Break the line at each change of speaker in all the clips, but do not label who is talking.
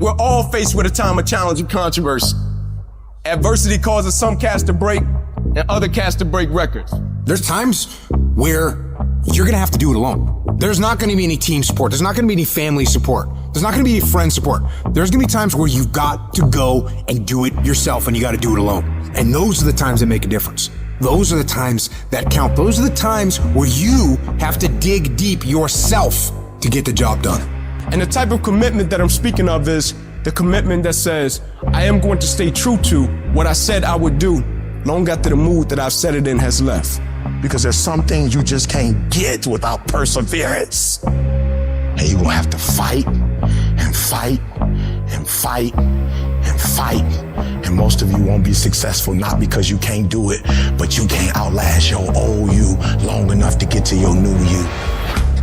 We're all faced with a time of challenge and controversy. Adversity causes some cats to break and other cats to break records.
There's times where you're gonna have to do it alone. There's not gonna be any team support. There's not gonna be any family support. There's not gonna be any friend support. There's gonna be times where you've got to go and do it yourself, and you gotta do it alone. And those are the times that make a difference. Those are the times that count. Those are the times where you have to dig deep yourself to get the job done.
And the type of commitment that I'm speaking of is the commitment that says, I am going to stay true to what I said I would do long after the mood that I've set it in has left.
Because there's some things you just can't get without perseverance. And you're gonna have to fight and fight and fight and fight. And most of you won't be successful, not because you can't do it, but you can't outlast your old you long enough to get to your new you.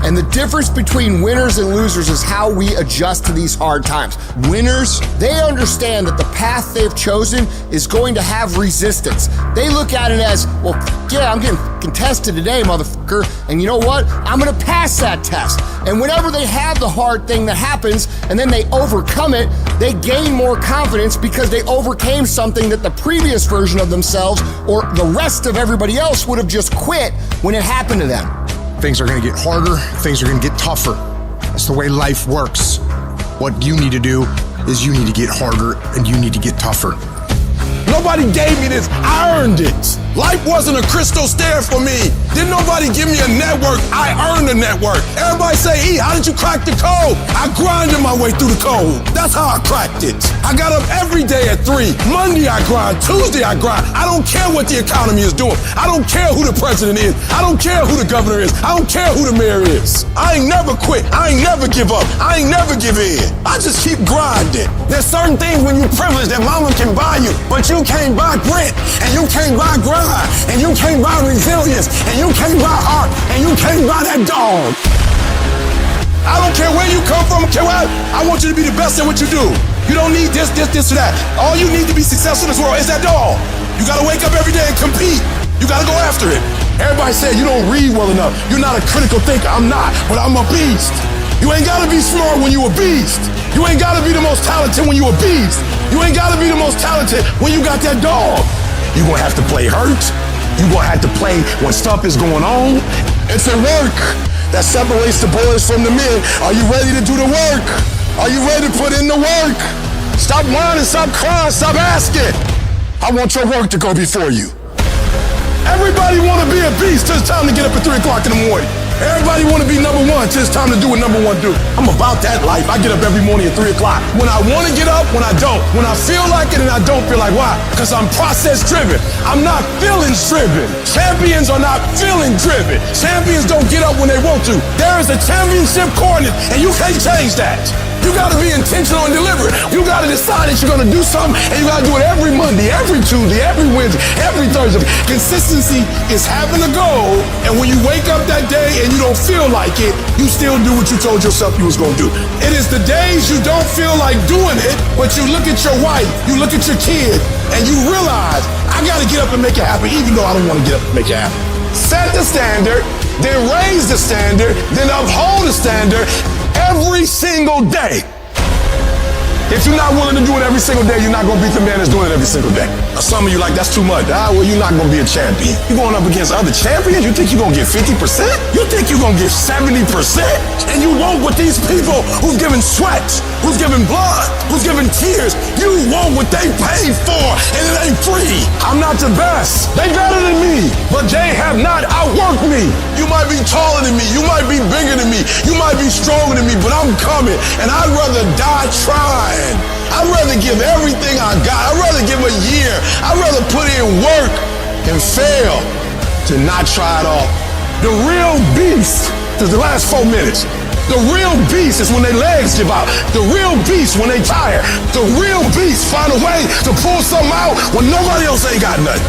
And the difference between winners and losers is how we adjust to these hard times. Winners, they understand that the path they've chosen is going to have resistance. They look at it as, well, yeah, I'm getting contested today, motherfucker. And you know what? I'm gonna pass that test. And whenever they have the hard thing that happens and then they overcome it, they gain more confidence because they overcame something that the previous version of themselves or the rest of everybody else would have just quit when it happened to them.
Things are gonna get harder, things are gonna get tougher. That's the way life works. What you need to do is you need to get harder and you need to get tougher.
Nobody gave me this, I earned it. Life wasn't a crystal stair for me. Didn't nobody give me a network, I earned a network. Everybody say, E, how did you crack the code? I grinded my way through the code. That's how I cracked it. I got up every day at 3. Monday I grind, Tuesday I grind. I don't care what the economy is doing. I don't care who the president is. I don't care who the governor is. I don't care who the mayor is. I ain't never quit. I ain't never give up. I ain't never give in. I just keep grinding. There's certain things when you're privileged that mama can buy you, but you can't buy grit, and you can't buy grind, and you can't buy resilience, and you can't buy art, and you can't buy that dog. I don't care where you come from, I want you to be the best at what you do. You don't need this, or that. All you need to be successful in this world is that dog. You gotta wake up every day and compete. You gotta go after it. Everybody said you don't read well enough. You're not a critical thinker. I'm not, but I'm a beast. You ain't gotta be smart when you a beast. You ain't gotta be the most talented when you a beast. You ain't gotta be the most talented when you got that dog. You gonna have to play hurt. You gonna have to play when stuff is going on. It's the work that separates the boys from the men. Are you ready to do the work? Are you ready to put in the work? Stop whining, stop crying, stop asking. I want your work to go before you. Everybody wanna be a beast till it's time to get up at 3 o'clock in the morning. Everybody want to be number one till it's time to do what number one do. I'm about that life. I get up every morning at 3 o'clock. When I want to get up, when I don't. When I feel like it and I don't feel like why? Because I'm process driven. I'm not feelings driven. Champions are not feeling driven. Champions don't get up when they want to. There is a championship coordinate and you can't change that. You gotta be intentional and deliberate. You gotta decide that you're gonna do something and you gotta do it every Monday, every Tuesday, every Wednesday, every Thursday. Consistency is having a goal, and when you wake up that day and you don't feel like it, you still do what you told yourself you was gonna do. It is the days you don't feel like doing it, but you look at your wife, you look at your kid, and you realize, I gotta get up and make it happen even though I don't wanna get up and make it happen. Set the standard, then raise the standard, then uphold the standard every single day. If you're not willing to do it every single day, you're not gonna beat the man that's doing it every single day. Some of you like, that's too much. Well, you're not gonna be a champion. You're going up against other champions, you think you're gonna get 50%? You think you're gonna get 70%? And you want what these people who's giving sweat, who's giving blood, who's giving tears, you want what they paid for, and it ain't free. I'm not the best. They better than me, but they have not outworked me. You might be taller than me, you might be bigger than me, you might be stronger than me, but I'm coming, and I'd rather die trying. I'd rather give everything I got. I'd rather give a year. I'd rather put in work and fail to not try it all. The real beast is the last 4 minutes. The real beast is when their legs give out. The real beast when they tired. The real beast find a way to pull something out when nobody else ain't got nothing.